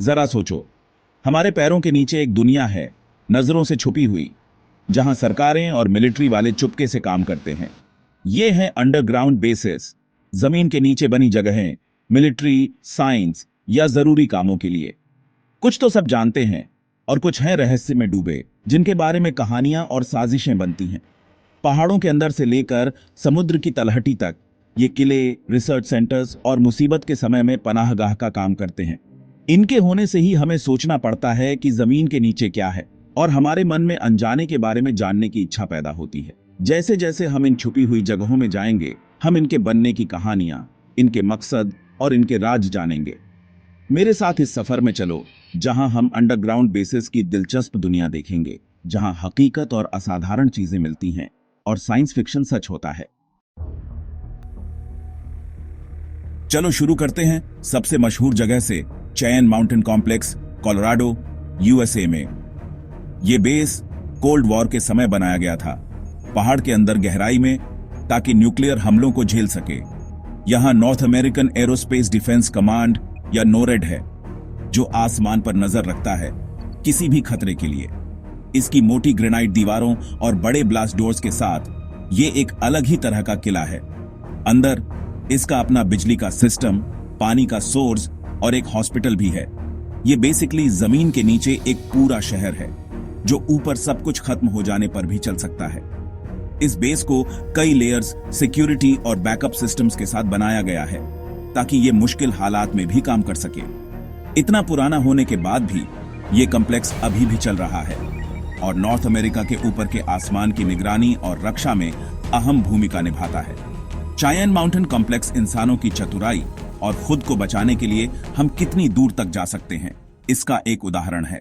जरा सोचो, हमारे पैरों के नीचे एक दुनिया है, नजरों से छुपी हुई, जहां सरकारें और मिलिट्री वाले चुपके से काम करते हैं। ये हैं अंडरग्राउंड बेसेस, जमीन के नीचे बनी जगहें, मिलिट्री, साइंस या जरूरी कामों के लिए। कुछ तो सब जानते हैं और कुछ हैं रहस्य में डूबे, जिनके बारे में कहानियां और साजिशें बनती हैं। पहाड़ों के अंदर से लेकर समुद्र की तलहटी तक ये किले, रिसर्च सेंटर्स और मुसीबत के समय में पनाहगाह का काम करते हैं। इनके होने से ही हमें सोचना पड़ता है कि जमीन के नीचे क्या है, और हमारे मन में अनजाने के बारे में जानने की इच्छा पैदा होती है। जैसे जैसे हम इन छुपी हुई जगहों में जाएंगे, हम इनके बनने की कहानियां, इनके मकसद और इनके राज जानेंगे। मेरे साथ इस सफर में चलो, जहां हम अंडरग्राउंड बेसिस की दिलचस्प दुनिया देखेंगे, जहां हकीकत और असाधारण चीजें मिलती हैं और साइंस फिक्शन सच होता है। चलो शुरू करते हैं सबसे मशहूर जगह से, chain mountain complex, Colorado, USA में। यह बेस कोल्ड वॉर के समय बनाया गया था, पहाड़ के अंदर गहराई में, ताकि न्यूक्लियर हमलों को झेल सके। यहां north American aerospace defence command या नोरेड है, जो आसमान पर नजर रखता है किसी भी खतरे के लिए। इसकी मोटी ग्रेनाइट दीवारों और बड़े ब्लास्ट डोर्स के साथ यह एक अलग ही तरह का किला है। अंदर इसका अपना बिजली का सिस्टम, पानी का सोर्स और एक हॉस्पिटल भी है। यह बेसिकली जमीन के नीचे एक पूरा शहर है, जो ऊपर सब कुछ खत्म हो जाने पर भी चल सकता है। इस बेस को कई लेयर्स, सिक्योरिटी और बैकअप सिस्टम्स के साथ बनाया गया है, ताकि यह मुश्किल हालात में भी काम कर सके। इतना पुराना होने के बाद भी यह कॉम्प्लेक्स अभी भी चल रहा है और नॉर्थ अमेरिका के ऊपर के आसमान की निगरानी और रक्षा में अहम भूमिका निभाता है। चायन माउंटेन कॉम्प्लेक्स इंसानों की चतुराई और खुद को बचाने के लिए हम कितनी दूर तक जा सकते हैं, इसका एक उदाहरण है।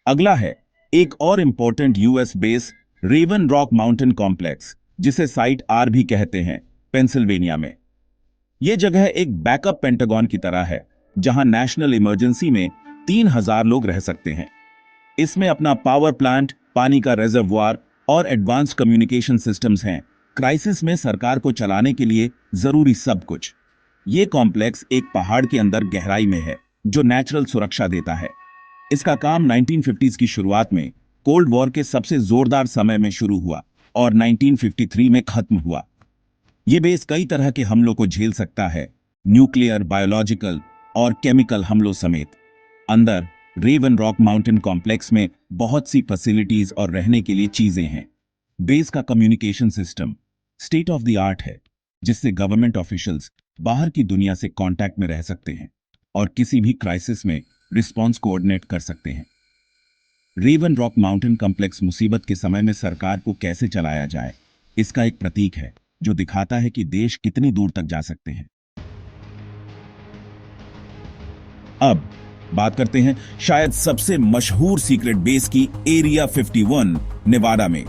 अगला है एक और important US base, Raven Rock mountain complex, जिसे साइट आर भी कहते हैं, पेंसिल्वेनिया में। यह जगह एक बैकअप पेंटागन की तरह है, जहां नेशनल इमरजेंसी में 3000 लोग रह सकते हैं। इसमें अपना पावर प्लांट, पानी का रिजर्वुआर और एडवांस कम्युनिकेशन सिस्टम्स हैं। क्राइसिस में सरकार को चलाने के लिए जरूरी सब कुछ। यह कॉम्प्लेक्स एक पहाड़ के अंदर गहराई में है, जो नेचुरल सुरक्षा देता है। इसका काम 1950s की शुरुआत में कोल्ड वॉर के सबसे जोरदार समय में शुरू हुआ और 1953 में खत्म हुआ। यह बेस कई तरह के हमलों को झेल सकता है, न्यूक्लियर, बायोलॉजिकल और केमिकल हमलों समेत। अंदर रेवन रॉक माउंटेन कॉम्प्लेक्स में बहुत सी फैसिलिटीज और रहने के लिए चीजें हैं। बेस का communication system state of the art है, जिससे गवर्नमेंट ऑफिशियल्स बाहर की दुनिया से कांटेक्ट में रह सकते हैं और किसी भी क्राइसिस में रिस्पांस कोऑर्डिनेट कर सकते हैं। रेवन रॉक माउंटेन कॉम्प्लेक्स मुसीबत के समय में सरकार को कैसे चलाया जाए, इसका एक प्रतीक है, जो दिखाता है कि देश कितनी दूर तक जा सकते हैं। अब बात करते हैं शायद सबसे मशहूर सीक्रेट बेस की, एरिया 51, नेवाडा में।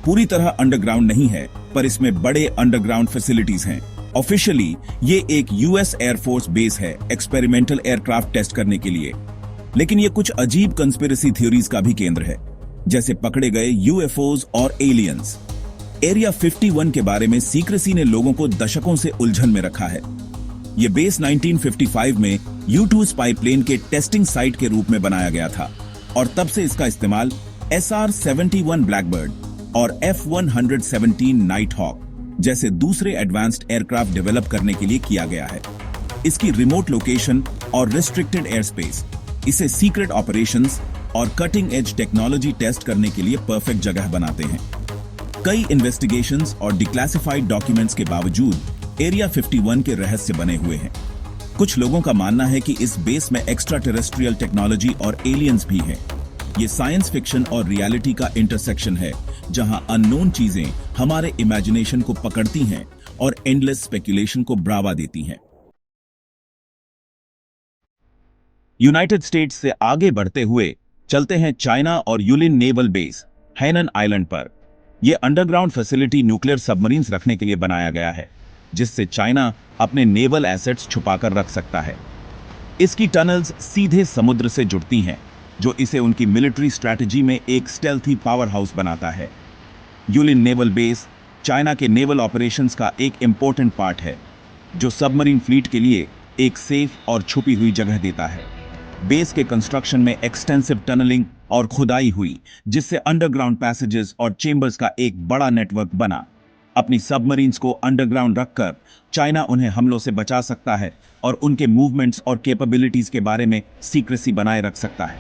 पूरी तरह अंडरग्राउंड नहीं है, पर इसमें बड़े अंडरग्राउंड फैसिलिटीज हैं। ऑफिशियली ये एक यूएस एयरफोर्स बेस है, एक्सपेरिमेंटल एयरक्राफ्ट टेस्ट करने के लिए। लेकिन ये कुछ अजीब कंस्पिरेसी थ्योरीज का भी केंद्र है, जैसे पकड़े गए यूएफओज और एलियंस। एरिया 51 के बारे में सीक्रेसी ने लोगों को दशकों से उलझन में रखा है। यह बेस 1955 में U-2 स्पाई प्लेन के टेस्टिंग साइट के रूप में बनाया गया था और तब से इसका इस्तेमाल SR-71 ब्लैकबर्ड और F-117 नाइट हॉक जैसे दूसरे एडवांस्ड एयरक्राफ्ट डेवलप करने के लिए किया गया है। इसकी रिमोट लोकेशन और रिस्ट्रिक्टेड एयर स्पेस इसे सीक्रेट ऑपरेशंस और कटिंग एज टेक्नोलॉजी टेस्ट करने के लिए परफेक्ट जगह बनाते हैं। कई इन्वेस्टिगेशंस और डिक्लासिफाइड डॉक्यूमेंट्स के बावजूद एरिया 51 के रहस्य बने हुए हैं। कुछ लोगों का मानना है कि इस बेस में एक्स्ट्रा टेरेस्ट्रियल टेक्नोलॉजी और एलियंस भी हैं। ये साइंस फिक्शन और रियलिटी का इंटरसेक्शन है, जहां अननोन चीजें हमारे इमेजिनेशन को पकड़ती हैं और एंडलेस स्पेकुलेशन को बढ़ावा देती हैं। यूनाइटेड स्टेट्स से आगे बढ़ते हुए चलते हैं चाइना और यूलिन नेवल बेस, हैनन आइलैंड पर। यह अंडरग्राउंड फैसिलिटी न्यूक्लियर सबमरीन्स रखने के लिए बनाया गया है, जिससे चाइना अपने नेवल एसेट्स छुपाकर रख सकता है। इसकी टनल्स सीधे समुद्र से जुड़ती हैं, जो इसे उनकी मिलिट्री स्ट्रैटेजी में एक स्टेल्थी पावर हाउस बनाता है। यूलिन नेवल बेस चाइना के नेवल ऑपरेशंस का एक इंपॉर्टेंट पार्ट है, जो सबमरीन फ्लीट के लिए एक सेफ और छुपी हुई जगह देता है। बेस के कंस्ट्रक्शन में एक्सटेंसिव टनलिंग और खुदाई हुई, जिससे अंडरग्राउंड पैसेजेस और चेंबर्स का एक बड़ा नेटवर्क बना। अपनी सबमरीन्स को अंडरग्राउंड रखकर चाइना उन्हें हमलों से बचा सकता है और उनके मूवमेंट्स और कैपेबिलिटीज के बारे में सीक्रेसी बनाए रख सकता है।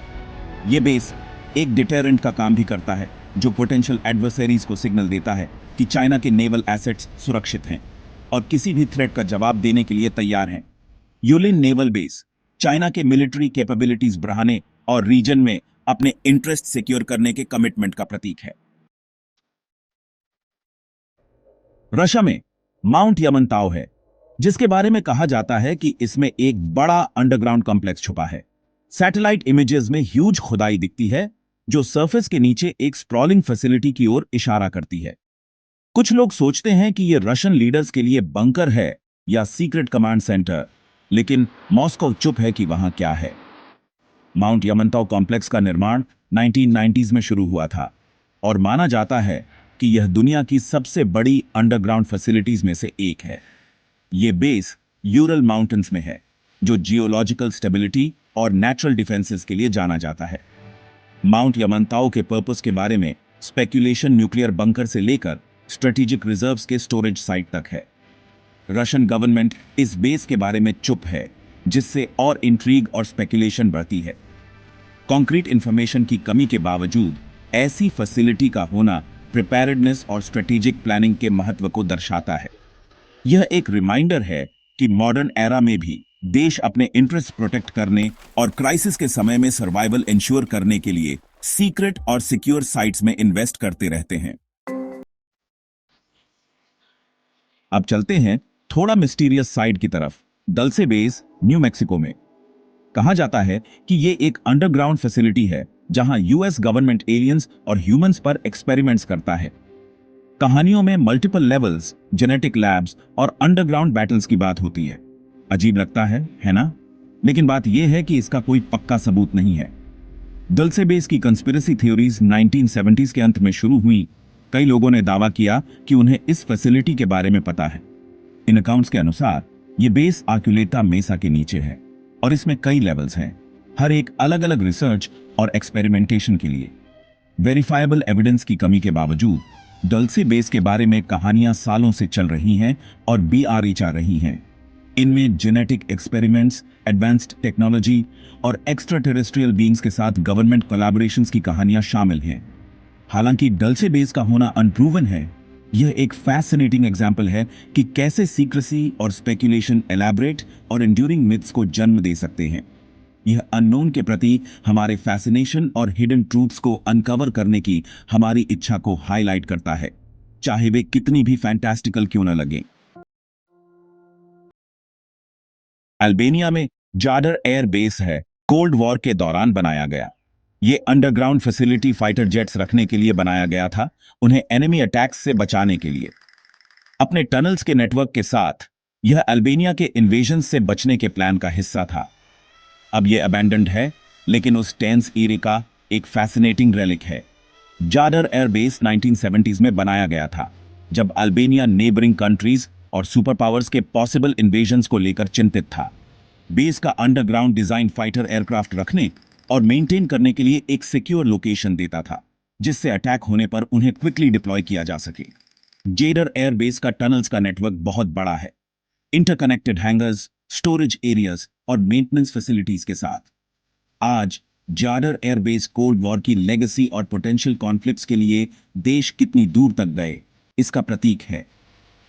ये बेस एक डिटेरेंट का काम भी करता है, जो पोटेंशियल एडवर्सरीज को सिग्नल देता है कि चाइना के नेवल एसेट्स सुरक्षित हैं और किसी भी थ्रेट का जवाब देने के लिए तैयार हैं। यूलिन नेवल बेस चाइना के मिलिट्री कैपेबिलिटीज बढ़ाने और रीजन में अपने इंटरेस्ट सिक्योर करने के कमिटमेंट का प्रतीक है। रशिया में माउंट यमनताओ है, जिसके बारे में कहा जाता है कि इसमें एक बड़ा अंडरग्राउंड कॉम्प्लेक्स छुपा है। सैटेलाइट इमेजेस में ह्यूज खुदाई दिखती है, जो सरफेस के नीचे एक स्प्रॉलिंग फैसिलिटी की ओर इशारा करती है। कुछ लोग सोचते हैं कि यह रशियन लीडर्स के लिए बंकर है या सीक्रेट कमांड सेंटर, लेकिन मॉस्को चुप है कि वहां क्या है। माउंट यमनताओ कॉम्प्लेक्स का निर्माण 1990s में शुरू हुआ था और माना जाता है कि यह दुनिया की सबसे बड़ी अंडरग्राउंड फैसिलिटीज में से एक है। यह बेस यूरल माउंटेन्स में है, जो जियोलॉजिकल स्टेबिलिटी और नेचुरल डिफेंसेस के लिए जाना जाता है। माउंट यमनताओ के पर्पस के बारे में स्पेक्यूलेशन न्यूक्लियर बंकर से लेकर स्ट्रेटेजिक रिजर्व्स के स्टोरेज साइट तक है। रशियन गवर्नमेंट इस बेस के बारे में चुप है, जिससे और इंट्रीग और स्पेक्यूलेशन बढ़ती है। कॉन्क्रीट इंफॉर्मेशन की कमी के बावजूद ऐसी फैसिलिटी का होना प्रिपेयर्डनेस और स्ट्रेटेजिक प्लानिंग के महत्व को दर्शाता है। यह एक रिमाइंडर है कि मॉडर्न एरा में भी देश अपने इंटरेस्ट प्रोटेक्ट करने और क्राइसिस के समय में सर्वाइवल इंश्योर करने के लिए सीक्रेट और सिक्योर साइट्स में इन्वेस्ट करते रहते हैं। अब चलते हैं थोड़ा मिस्टीरियस साइड की तरफ, डल्से बेस न्यू मैक्सिको में। कहा जाता है कि यह एक अंडरग्राउंड फैसिलिटी है जहां यूएस गवर्नमेंट एलियंस और ह्यूमंस पर एक्सपेरिमेंट्स करता है। कहानियों में मल्टीपल लेवल्स, जेनेटिक लैब्स और अंडरग्राउंड बैटल्स की बात होती है। अजीब लगता है ना? लेकिन बात यह है कि इसका कोई पक्का सबूत नहीं है। डल्से बेस की कंस्पिरेसी थ्योरीज 1970s के अंत में शुरू हुई। कई लोगों ने दावा किया कि उन्हें इस फैसिलिटी के बारे में पता है। इन अकाउंट्स के अनुसार यह बेस आर्क्युलेटा मेसा के नीचे है और इसमें कई लेवल्स हैं, हर एक अलग अलग रिसर्च और एक्सपेरिमेंटेशन के लिए। वेरीफाइबल एविडेंस की कमी के बावजूद डल्से बेस के बारे में कहानियां सालों से चल रही हैं और बीआरएच आ रही हैं। इनमें जेनेटिक एक्सपेरिमेंट्स, एडवांस्ड टेक्नोलॉजी और एक्स्ट्रा टेरेस्ट्रियल बीइंग्स के साथ गवर्नमेंट कोलैबोरेशंस की कहानियां शामिल हैं। हालांकि डल्से बेस का होना अनप्रूवन है, यह एक फैसिनेटिंग एग्जाम्पल है कि कैसे सीक्रेसी और स्पेक्यूलेशन एलैबोरेट और एंड्यूरिंग मिथ्स को जन्म दे सकते हैं। यह अननोन के प्रति हमारे फैसिनेशन और हिडन ट्रूथ्स को अनकवर करने की हमारी इच्छा को हाईलाइट करता है, चाहे वे कितनी भी फैंटास्टिकल क्यों न लगे। अल्बानिया में जाडर एयर बेस है, कोल्ड वॉर के दौरान बनाया गया। ये अंडरग्राउंड फैसिलिटी फाइटर जेट्स रखने के लिए बनाया गया था, उन्हें एनिमी अटैक्स से बचाने के लिए। अपने टनल्स के नेटवर्क के साथ यह अल्बानिया के इन्वेजन से बचने के प्लान का हिस्सा था। अब यह अबैंडन्ड है, लेकिन उस टेंस ईरे का एक फैसिनेटिंग रेलिक है। जाडर एयर बेस 1970s में बनाया गया था, जब अल्बानिया नेबरिंग कंट्रीज और सुपर पावर्स के पॉसिबल इन्वेजन्स को लेकर चिंतित था। बेस का अंडरग्राउंड डिजाइन फाइटर एयरक्राफ्ट रखने और मेंटेन करने के लिए एक सिक्योर लोकेशन देता था, जिससे अटैक होने पर उन्हें क्विकली डिप्लॉय किया जा सके। जेडर एयर बेस का टनल्स का नेटवर्क बहुत बड़ा है, इंटरकनेक्टेड हैंगर्स, स्टोरेज एरियाज और मेंटेनेंस फैसिलिटीज के साथ। आज जाडर एयरबेस कोल्ड वॉर की लेगेसी और पोटेंशियल कॉन्फ्लिक्ट्स के लिए देश कितनी दूर तक गए, इसका प्रतीक है।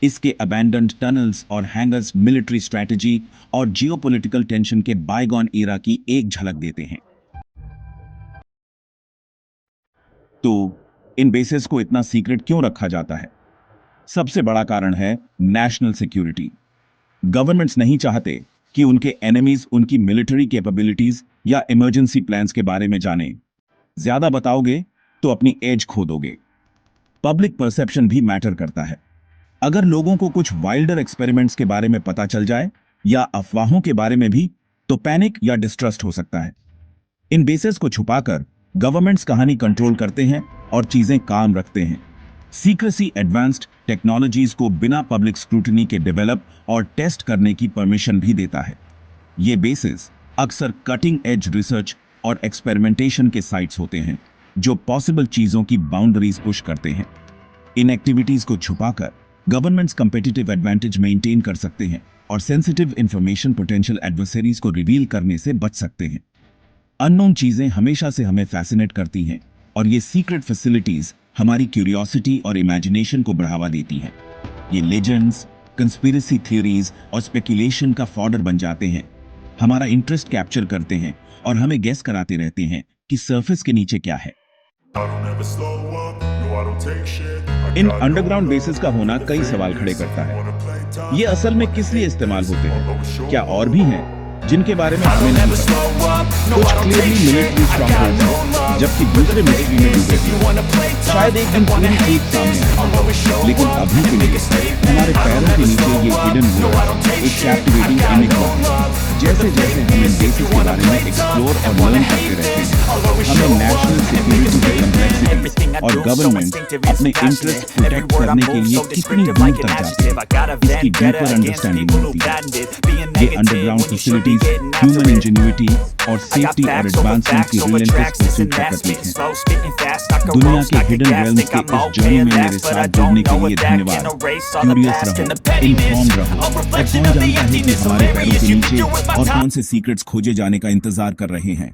इसके अबैंडन्ड टनल्स और हैंगर्स मिलिट्री स्ट्रैटेजी और जियोपॉलिटिकल टेंशन के बायगॉन ईरा की एक झलक देते हैं। तो इन बेसेस को इतना सीक्रेट क्यों रखा जाता है? सबसे बड़ा कारण है नेशनल सिक्योरिटी। गवर्नमेंट्स नहीं चाहते कि उनके एनिमीज उनकी मिलिट्री कैपेबिलिटीज या इमरजेंसी प्लान्स के बारे में जाने। ज्यादा बताओगे तो अपनी एज खो दोगे। पब्लिक परसेप्शन भी मैटर करता है। अगर लोगों को कुछ वाइल्डर एक्सपेरिमेंट्स के बारे में पता चल जाए या अफवाहों के बारे में भी, तो पैनिक या डिस्ट्रस्ट हो सकता है। इन बेसेस को छुपाकर गवर्नमेंट्स कहानी कंट्रोल करते हैं और चीजें काम रखते हैं। सीक्रेसी एडवांस्ड टेक्नोलॉजीज को बिना पब्लिक स्क्रूटनी के डेवलप और टेस्ट करने की परमिशन भी देता है। ये बेसिस अक्सर कटिंग एज रिसर्च और एक्सपेरिमेंटेशन के साइट्स होते हैं जो पॉसिबल चीजों की बाउंड्रीज पुश करते हैं। इन एक्टिविटीज को छुपाकर गवर्नमेंट्स कंपेटिटिव एडवांटेज मेंटेन कर सकते हैं और सेंसिटिव इंफॉर्मेशन पोटेंशियल एडवर्सरीज को रिवील करने से बच सकते हैं। अननोन चीजें हमेशा से हमें फैसिनेट करती हैं और ये सीक्रेट फैसिलिटीज हमारी क्यूरियोसिटी और इमेजिनेशन को बढ़ावा देती हैं। ये लेजेंड्स, कंस्पिरेसी थ्योरीज और स्पेकुलेशन का फॉडर बन जाते हैं, हमारा इंटरेस्ट कैप्चर करते हैं और हमें गेस कराते रहते हैं कि सरफेस के नीचे क्या है। इन अंडरग्राउंड बेसिस का होना कई सवाल खड़े करता है। ये असल में किस लिए इस्तेमाल होते हैं? क्या और भी हैं जिनके बारे में हमें नहीं पता? कुछ क्लियरली मिलिट्री स्ट्रॉन्गहोल्ड्स हैं, जबकि दूसरे मिस्ट्री में डूबे हैं। शायद एक दिन पूरी ट्रूथ सामने आए, लेकिन अभी के लिए हमारे पैरों के नीचे ये हिडन वर्ल्ड एक कैप्टिवेटिंग एनिग्मा है। जैसे जैसे हम इन बेसिस के बारे में एक्सप्लोर और लर्न करते रहते हैं, हमें नेशनल सिक्योरिटी की कम्प्लेक्सिटी और गवर्नमेंट अपने इंटरेस्ट प्रोटेक्ट करने के लिए कितनी दूर तक जाती है, इसकी डीपर अंडरस्टैंडिंग मिलती है। ये अंडरग्राउंड फैसिलिटीज ह्यूमन इंजीन्यूइटी और सेफ्टी और एडवांसमेंट की रिलेंटलेस परस्यूट का प्रतीक है। दुनिया के हिडन रेल्म्स के इस जर्नी में मेरे साथ जुड़ने के लिए धन्यवाद। क्यूरियस रहो, इन्फॉर्म रहो और कौन जानता है कि हमारे पैरों के नीचे और कौन से सीक्रेट्स खोजे जाने का इंतजार कर रहे हैं।